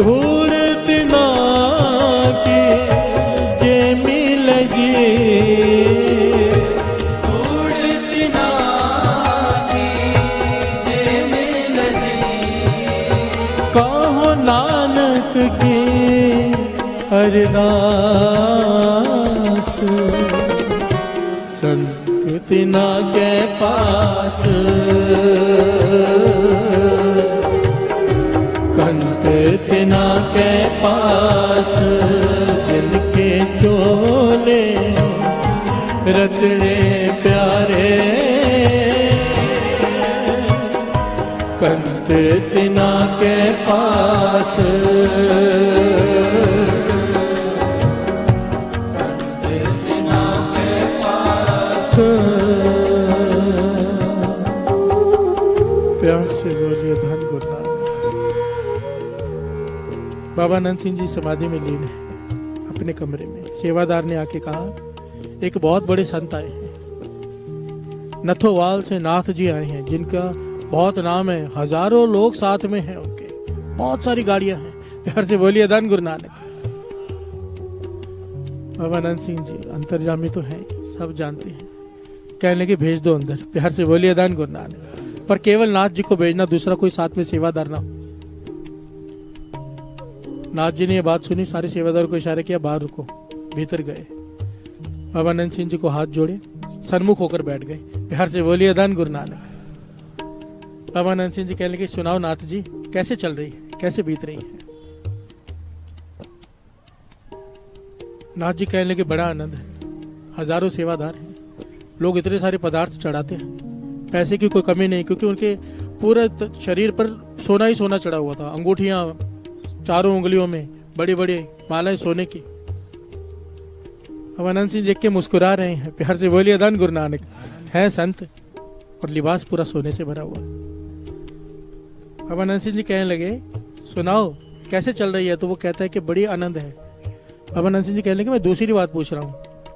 धूड़ तिना की जे मिलगी, धूड़ तिना की जे मिलगी। कहो नानक की अरदास, संत तिना के पास, कंत तिना के पास, जिनके चोले रतड़े प्यारे, कंत तिना के पास, प्यार से बोलिए धन गुरु नानक। बाबा नंद सिंह जी समाधि में लीन है अपने कमरे में। सेवादार ने आके कहा एक बहुत बड़े संत आए हैं, नथोवाल से नाथ जी आए हैं, जिनका बहुत नाम है, हजारों लोग साथ में हैं उनके, बहुत सारी गाड़ियां हैं। प्यार से बोलिए धन गुरु नानक। बाबा नंद सिंह जी अंतर्जामी तो हैं, सब जानते हैं, कहने लगे भेज दो अंदर। प्यार से बोलिए धन गुरु नानक। पर केवल नाथ जी को भेजना, दूसरा कोई साथ में सेवादार ना हो। नाथ जी ने ये बात सुनी, सारे सेवादार को इशारा किया बाहर रुको, भीतर गए। बाबा नंद सिंह जी को हाथ जोड़े, सन्मुख होकर बैठ गए। प्यार से बोलिए धन गुरु नानक। बाबा नंद सिंह जी कहने लगे सुनाओ नाथ जी, कैसे चल रही है, कैसे बीत रही है। नाथ जी कहने लगे बड़ा आनंद है, हजारों सेवादार हैं, लोग इतने सारे पदार्थ चढ़ाते हैं, पैसे की कोई कमी नहीं, क्योंकि उनके पूरे शरीर पर सोना ही सोना चढ़ा हुआ था, अंगूठियां चारों उंगलियों में, बड़ी बड़ी मालाएं सोने की। अब आनंद सिंह देख के मुस्कुरा रहे हैं। प्यार से बोलिए धन गुरु नानक। है संत और लिबास पूरा सोने से भरा हुआ। अब आनंद सिंह जी कहने लगे सुनाओ कैसे चल रही है, तो वो कहता है कि बड़ी आनंद है। अब आनंद सिंह जी कहने लगे मैं दूसरी बात पूछ रहा हूँ,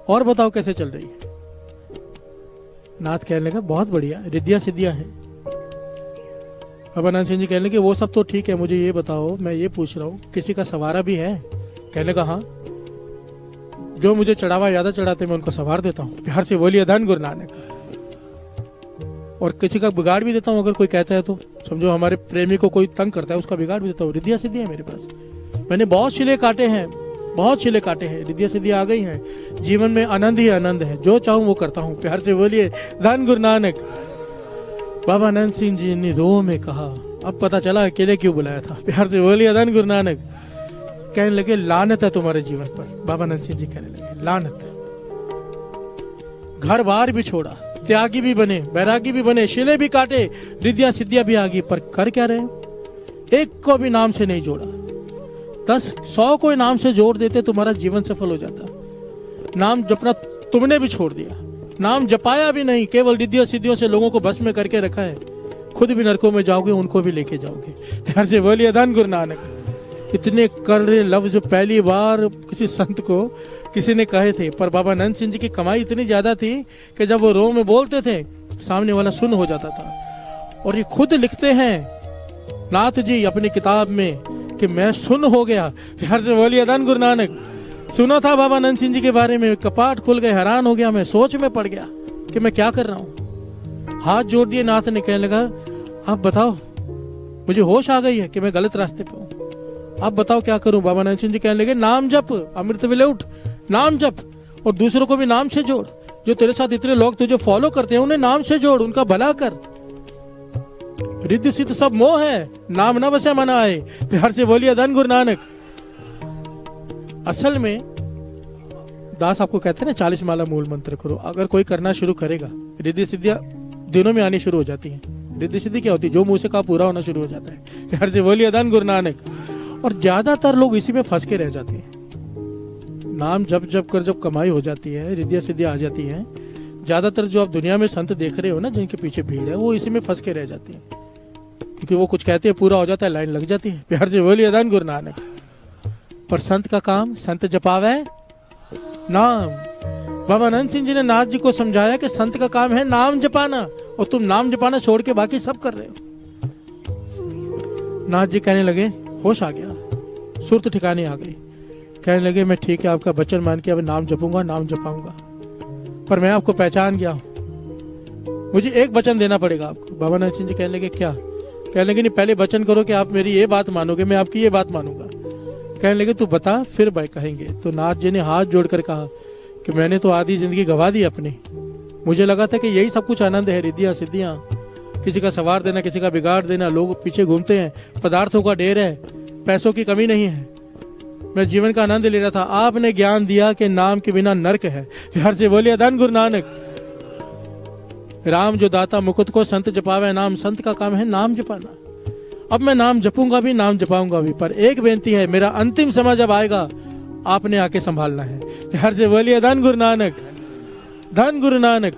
और बताओ कैसे चल रही है। नाथ कहने लगा बहुत बढ़िया, रिद्धियां सिद्धियां हैं। अब आनंद सिंह जी कहने लगे वो सब तो ठीक है, मुझे ये बताओ, मैं ये पूछ रहा हूँ किसी का सवारा भी है। कहने लगा हाँ, जो मुझे चढ़ावा ज्यादा चढ़ाते मैं उनको सवार देता हूँ। प्यार से बोलिए धन गुरु नानक। और किसी का बिगाड़ भी देता हूँ, अगर कोई कहता है तो समझो हमारे प्रेमी को कोई तंग करता है, उसका बिगाड़ भी देता हूँ। रिद्धियां सिद्धियां है मेरे पास, मैंने बहुत शिले काटे हैं, बहुत शिले काटे हैं, रिद्धियां सिद्धियां आ गई हैं, जीवन में आनंद ही आनंद है, जो चाहूं वो करता हूं। प्यार से बोलिए धन गुरु नानक। बाबा नंद सिंह जी ने रो में कहा अब पता चला अकेले क्यों बुलाया था। प्यार से बोलिए धन गुरु नानक। कहने लगे लानत है तुम्हारे जीवन पर। बाबा नंद सिंह जी कहने लगे लानत, घर बार भी छोड़ा, त्यागी भी बने, बैरागी भी बने, शिले भी काटे, रिद्धियां सिद्धियां भी आ गई, पर कर क्या रहे हो, एक को भी नाम से नहीं जोड़ा। 10-100 को नाम से जोड़ देते तुम्हारा जीवन सफल हो जाता। नाम जपना तुमने भी छोड़ दिया, नाम जपाया भी नहीं, केवल रिद्धियों सिद्धियों से लोगों को बस में करके रखा है। खुद भी नरकों में जाओगे, उनको भी लेके जाओगे। प्यार से बोलिए धन गुरु नानक। इतने कड़वे लफ्ज पहली बार किसी संत को किसी ने कहे थे, पर बाबा नंद सिंह जी की कमाई इतनी ज्यादा थी कि जब वो रो में बोलते थे सामने वाला सुन हो जाता था। और ये खुद लिखते हैं नाथ जी अपनी किताब में कि मैं सुन हो गया। प्यार से बोलिए धन गुरु नानक। सुना था बाबा नंद सिंह जी के बारे में, कपाट खुल गए, हैरान हो गया, मैं सोच में पड़ गया कि मैं क्या कर रहा हूँ। हाथ जोड़ दिए नाथ ने, कहने लगा आप बताओ, मुझे होश आ गई है कि मैं गलत रास्ते पे हूँ, आप बताओ क्या करूं। बाबा नंद सिंह जी कहने लगे नाम जप, अमृत विले उठ, नाम जप, और दूसरों को भी नाम से जोड़। जो तेरे साथ इतने लोग तुझे फॉलो करते हैं उन्हें नाम से जोड़, उनका भला कर। रिद्धि सिद्ध सब मोह है, नाम न बसे मन आए। प्यार से बोलिए धन गुरु नानक। असल में दास आपको कहते हैं ना 40 माला मूल मंत्र करो, अगर कोई करना शुरू करेगा रिद्धि सिद्धियां दिनों में आनी शुरू हो जाती हैं। रिद्धि सिद्धि क्या होती है, जो मुंह से कहा पूरा होना शुरू हो जाता है। प्यार से बोलिए धन गुरु नानक। और ज्यादातर लोग इसी में फंस के रह जाते हैं। नाम जप जप कर जब कमाई हो जाती है, रिद्धियां सिद्धियां आ जाती हैं, ज्यादातर जो आप दुनिया में संत देख रहे हो ना, जिनके पीछे भीड़ है, वो इसी में फंस के रह जाती है, क्योंकि वो कुछ कहते हैं पूरा हो जाता है, लाइन लग जाती है। प्यार से बोलिए धन गुरु नानक। पर संत का काम, संत जपावे नाम। बाबा नंद सिंह जी ने नाथ जी को समझाया कि संत का काम है नाम जपाना, और तुम नाम जपाना छोड़ के बाकी सब कर रहे हो। नाथ जी कहने लगे होश आ गया, सुरत ठिकाने आ गई। कहने लगे मैं ठीक है आपका वचन मान के अब नाम जपूंगा, नाम जपाऊंगा, पर मैं आपको पहचान गया हूं, मुझे एक वचन देना पड़ेगा आपको। बाबा नानक सिंह जी कहने लगे क्या? कहने लगे नहीं, पहले वचन करो कि आप मेरी ये बात मानोगे, मैं आपकी ये बात मानूंगा। कहने लगे तू बता फिर भाई कहेंगे। तो नाथ जी ने हाथ जोड़कर कहा कि मैंने तो आधी जिंदगी गवा दी अपनी, मुझे लगा था कि यही सब कुछ आनंद है, रिद्धियां सिद्धियां, किसी का सवार देना, किसी का बिगाड़ देना, लोग पीछे घूमते हैं, पदार्थों का ढेर है, पैसों की कमी नहीं है, मैं जीवन का आनंद ले रहा था। आपने ज्ञान दिया कि नाम के बिना नरक है। हर से बोलिए धन गुरु नानक। राम जो दाता मुकुट को संत जपावे नाम, संत का काम है नाम जपाना। अब मैं नाम जपूंगा भी, नाम जपाऊंगा भी, पर एक बेनती है, मेरा अंतिम समय जब आएगा आपने आके संभालना है। हर से बोलिए धन गुरु नानक, धन गुरु नानक।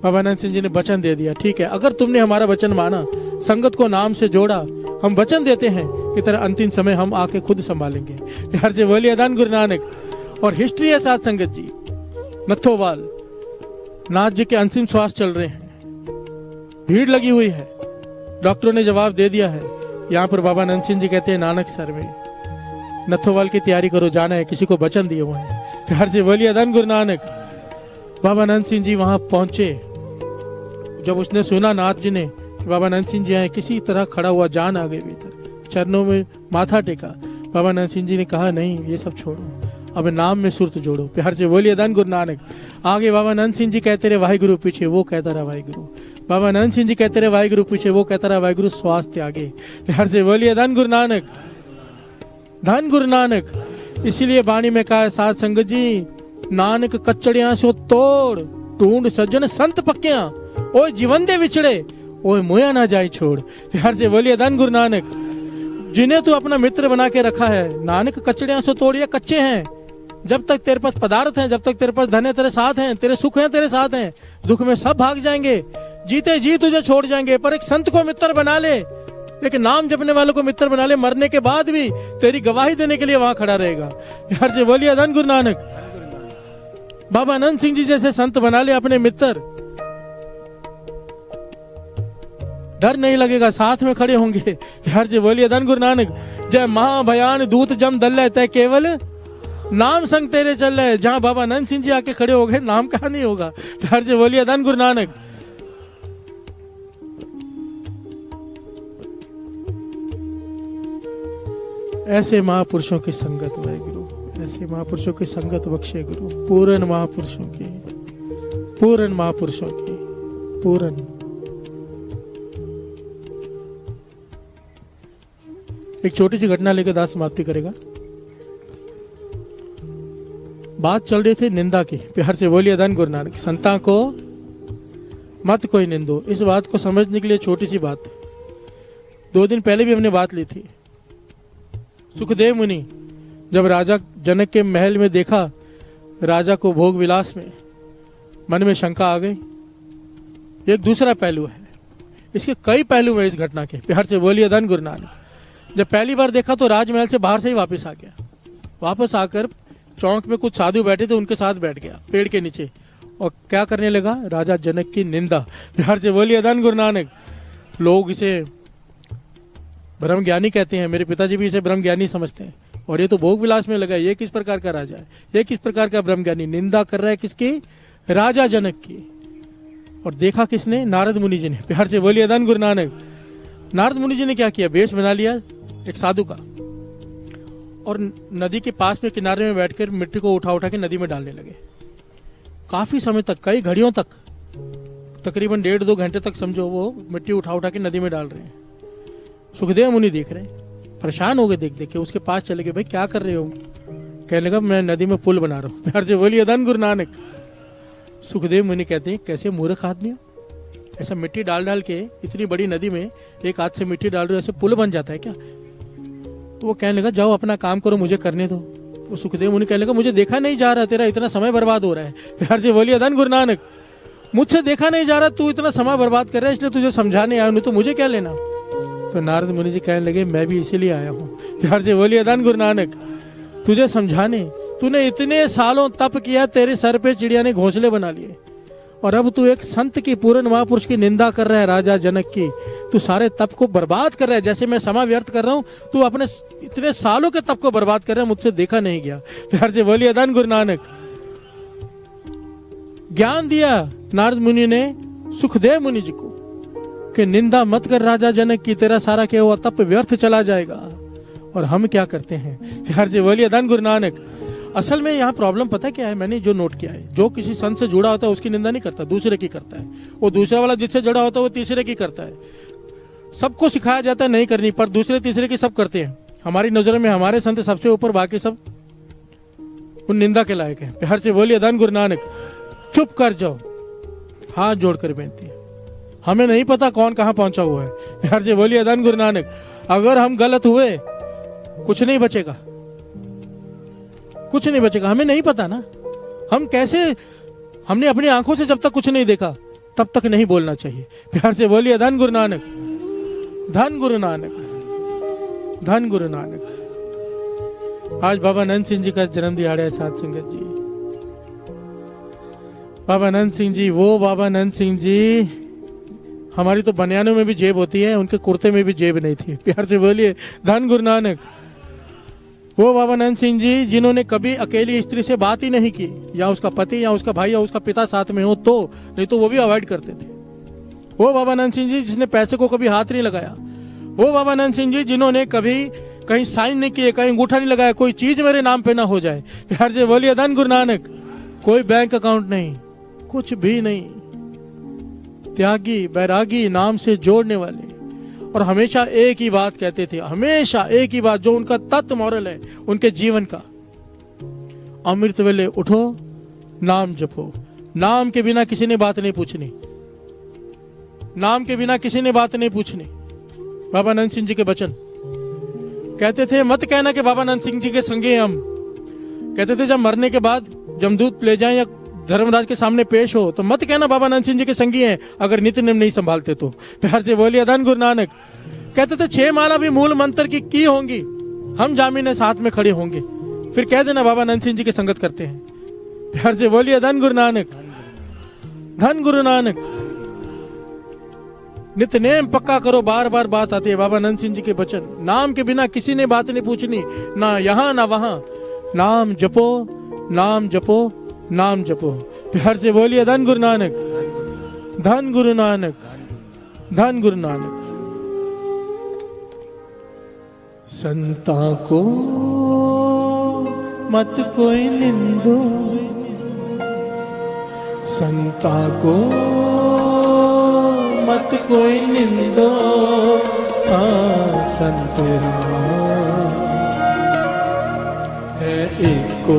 बाबा नानक सिंह जी ने वचन दे दिया, ठीक है अगर तुमने हमारा वचन माना, संगत को नाम से जोड़ा, हम वचन देते हैं कि तेरा अंतिम समय हम आके खुद संभालेंगे। हर से बोलिए धन गुरु नानक। और हिस्ट्री है साथ संगत जी, नथोवाल नाथ जी के अंतिम श्वास चल रहे हैं, भीड़ लगी हुई है, डॉक्टरों ने जवाब दे दिया है। यहाँ पर बाबा नंद सिंह जी कहते हैं नानक सर में नथोवाल की तैयारी करो, जाना है, किसी को वचन दिए हुए हैं। हर से बोलिए धन गुरु नानक। बाबा नंद सिंह जी वहां पहुंचे, जब उसने सुना नाथ जी ने कि बाबा नंद सिंह जी आए, किसी तरह खड़ा हुआ, जान आ गई भीतर, चरणों में माथा टेका। बाबा नंद सिंह जी ने कहा नहीं ये सब छोड़ो, अब नाम में सुरत जोड़ो। प्यार से बोलिए धन गुरु नानक। आगे बाबा नंद सिंह जी कहते रहे वाहिगुरु, पीछे वो कहता रहा वाहिगुरु। बाबा नंद सिंह जी कहते रहे वाहिगुरु, पीछे वो कहता रहा वाहिगुरु, स्वास्थ्य आगे। प्यार से बोलिए धन गुरु नानक, धन गुरु नानक। इसीलिए वाणी में कहा साध संगत जी, नानक कचड़ियां सो तोड़, ढूंढ सज्जन संत पक्कियां, ओए जीवन दे विछड़े, ओए मोया ना जाए छोड़। प्यार से बोलिए धन गुरु नानक। जिन्हें तू अपना मित्र बना के रखा है, नानक कचड़ियां सो तोड़, ये कच्चे हैं। जब तक तेरे पास पदार्थ हैं, जब तक तेरे पास धन है, तेरे साथ हैं, तेरे सुख हैं तेरे साथ हैं, दुख में सब भाग जाएंगे, जीते जी तुझे छोड़ जाएंगे। पर एक संत को मित्र बना ले, लेकिन नाम जपने वालों को मित्र बना ले, मरने के बाद भी तेरी गवाही देने के लिए वहां खड़ा रहेगा। प्यार से बोलिए धन गुरु नानक। बाबा नंद सिंह जी जैसे संत बना ले अपने मित्र, डर नहीं लगेगा, साथ में खड़े होंगे। प्यार से बोलिए धन गुरु नानक। जय महाभयान दूत जम दल्ले, तय केवल नाम संग तेरे चल रहे। जहां बाबा नंद सिंह जी आके खड़े हो गए, नाम कहा नहीं होगा। प्यार से बोलिए धन गुरु नानक। ऐसे महापुरुषों की संगत वाहे गुरु, ऐसे महापुरुषों की संगत बख्शे गुरु, पूर्ण महापुरुषों की, पूर्ण महापुरुषों की, पूर्ण। एक छोटी सी घटना लेकर दास समाप्ति करेगा। बात चल रही थी निंदा की। प्यार से बोलिए धन गुरु नानक। संता को मत कोई निंदो, इस बात को समझने के लिए छोटी सी बात। 2 दिन पहले भी हमने बात ली थी। सुखदेव मुनि जब राजा जनक के महल में देखा राजा को भोग विलास में, मन में शंका आ गई। एक दूसरा पहलू है, इसके कई पहलू है इस घटना के। प्यार से बोलिए धन गुरु नानक। जब पहली बार देखा तो राजमहल से बाहर से ही वापस आ गया। वापस आकर चौक में कुछ साधु बैठे थे, उनके साथ बैठ गया पेड़ के नीचे, और क्या करने लगा? राजा जनक की निंदा। प्यार से बोलिए धन गुरु नानक। लोग इसे ब्रह्म ज्ञानी कहते हैं, मेरे पिताजी भी इसे ब्रह्म ज्ञानी समझते हैं। और ये तो भोग विलास में लगा, ये किस प्रकार का राजा है, ये किस प्रकार का ब्रह्म ज्ञानी? निंदा कर रहा है किसकी? राजा जनक की। और देखा किसने? नारद मुनि जी ने। प्यार से बोलिए धन गुरु नानक। नारद मुनि जी ने क्या किया? वेश बना लिया एक साधु का, और नदी के पास में किनारे में बैठकर मिट्टी को उठा उठा के नदी में डालने लगे। काफी समय तक, कई घड़ियों तक, तकरीबन 1.5-2 घंटे तक समझो, वो मिट्टी उठा उठा के नदी में डाल रहे हैं। सुखदेव मुनि देख रहे हैं, परेशान हो गए देख देख के। उसके पास चले गए, भाई क्या कर रहे हो? कहने लगा मैं नदी में पुल बना रहा हूँ। प्यार से बोलिए धन गुरु नानक। सुखदेव मुनि कहते हैं कैसे मूर्ख आदमी हो, ऐसा मिट्टी डाल डाल के इतनी बड़ी नदी में एक हाथ से मिट्टी डाल रहे हो, ऐसे पुल बन जाता है क्या? तो वो कहने लगा जाओ अपना काम करो, मुझे करने दो। तो सुखदेव मुनि कहने लगा मुझे देखा नहीं जा रहा, तेरा इतना समय बर्बाद हो रहा है। प्यार से बोलिए धन गुरु नानक। मुझसे देखा नहीं जा रहा, तू इतना समय बर्बाद कर रहा है, इसलिए तुझे समझाने आया हूं, तो मुझे क्या लेना? तो नारद मुनि जी कहने लगे मैं भी इसीलिए आया हूँ। प्यार से बोलिए धन गुरु नानक। तुझे समझाने, तूने इतने सालों तप किया, तेरे सर पे चिड़िया ने घोंसले बना लिए, और अब तू एक संत की, पूर्ण महापुरुष की निंदा कर रहा है, राजा जनक की। तू सारे तप को बर्बाद कर रहा है। जैसे मैं समय व्यर्थ कर रहा हूं, तू अपने इतने सालों के तप को बर्बाद कर रहा है, मुझसे देखा नहीं गया। प्यार से बोलिए धन गुरु नानक। ज्ञान दिया नारद मुनि ने सुखदेव मुनि जी को कि निंदा मत कर राजा जनक की, तेरा सारा किया हुआ तप व्यर्थ चला जाएगा। और हम क्या करते हैं? प्यार से बोलिए धन गुरु नानक। असल में यहाँ प्रॉब्लम पता क्या है, मैंने जो नोट किया है, जो किसी संत से जुड़ा होता है उसकी निंदा नहीं करता, दूसरे की करता है। वो दूसरा वाला जिससे जुड़ा होता है वो तीसरे की करता है। सबको सिखाया जाता है नहीं करनी, पर दूसरे तीसरे की सब करते हैं। हमारी नजरों में हमारे संत सबसे ऊपर, बाकी सब उन निंदा के लायक है। प्यार से बोलिए धन गुरु नानक। चुप कर जाओ, हाथ जोड़कर बेनती है। हमें नहीं पता कौन कहां पहुंचा हुआ है। प्यार से बोलिए धन गुरु नानक। अगर हम गलत हुए कुछ नहीं बचेगा, कुछ नहीं बचेगा। हमें नहीं पता ना, हम कैसे, हमने अपनी आंखों से जब तक कुछ नहीं देखा तब तक नहीं बोलना चाहिए। प्यार से बोलिए धन गुरु नानक, धन गुरु नानक, धन गुरु नानक। आज बाबा नंद सिंह जी का जन्म दिहाड़ा है साथ संगत जी। बाबा नंद सिंह जी, वो बाबा नंद सिंह जी, हमारी तो बनियानों में भी जेब होती है, उनके कुर्ते में भी जेब नहीं थी। प्यार से बोलिए धन गुरु नानक। वो बाबा नंद सिंह जी जिन्होंने कभी अकेली स्त्री से बात ही नहीं की, या उसका पति या उसका भाई या उसका पिता साथ में हो तो, नहीं तो वो भी अवॉइड करते थे। वो बाबा नंद सिंह जी जिसने पैसे को कभी हाथ नहीं लगाया। वो बाबा नंद सिंह जी जिन्होंने कभी कहीं साइन नहीं किए, कहीं अंगूठा नहीं लगाया, कोई चीज मेरे नाम पे ना हो जाए। प्यार से बोलिए धन गुरु नानक। कोई बैंक अकाउंट नहीं, कुछ भी नहीं। त्यागी, बैरागी, नाम से जोड़ने वाले, और हमेशा एक ही बात कहते थे, हमेशा एक ही बात, जो उनका तत्व मॉरल है उनके जीवन का। अमृत वेले उठो, नाम जपो। नाम के बिना किसी ने बात नहीं पूछनी, नाम के बिना किसी ने बात नहीं पूछनी। बाबा नंद सिंह जी के वचन कहते थे, मत कहना कि बाबा नंद सिंह जी के संगी हैं हम। कहते थे जब मरने के बाद जमदूत ले जाएं या धर्मराज के सामने पेश हो तो मत कहना बाबा नंद सिंह जी के संगी हैं, अगर नित्य नेम नहीं संभालते तो। प्यार से बोलिए धन गुरु नानक। कहते थे 6 माला भी मूल मंत्र की होंगी, हम जामीन साथ में खड़े होंगे, फिर कह देना बाबा नंद सिंह जी की संगत करते हैं। प्यार से बोलिए धन गुरु नानक, धन गुरु नानक। नित्य नेम पक्का करो, बार बार बात आती है बाबा नंद सिंह जी के वचन। नाम के बिना किसी ने बात नहीं पूछनी, ना यहाँ ना वहां। नाम जपो, नाम जपो, नाम जपो। प्यार से बोलिए धन गुरु नानक, धन गुरु नानक, धन गुरु नानक। संता को मत कोई निंदो, संता को मत कोई निंदो। संत है एको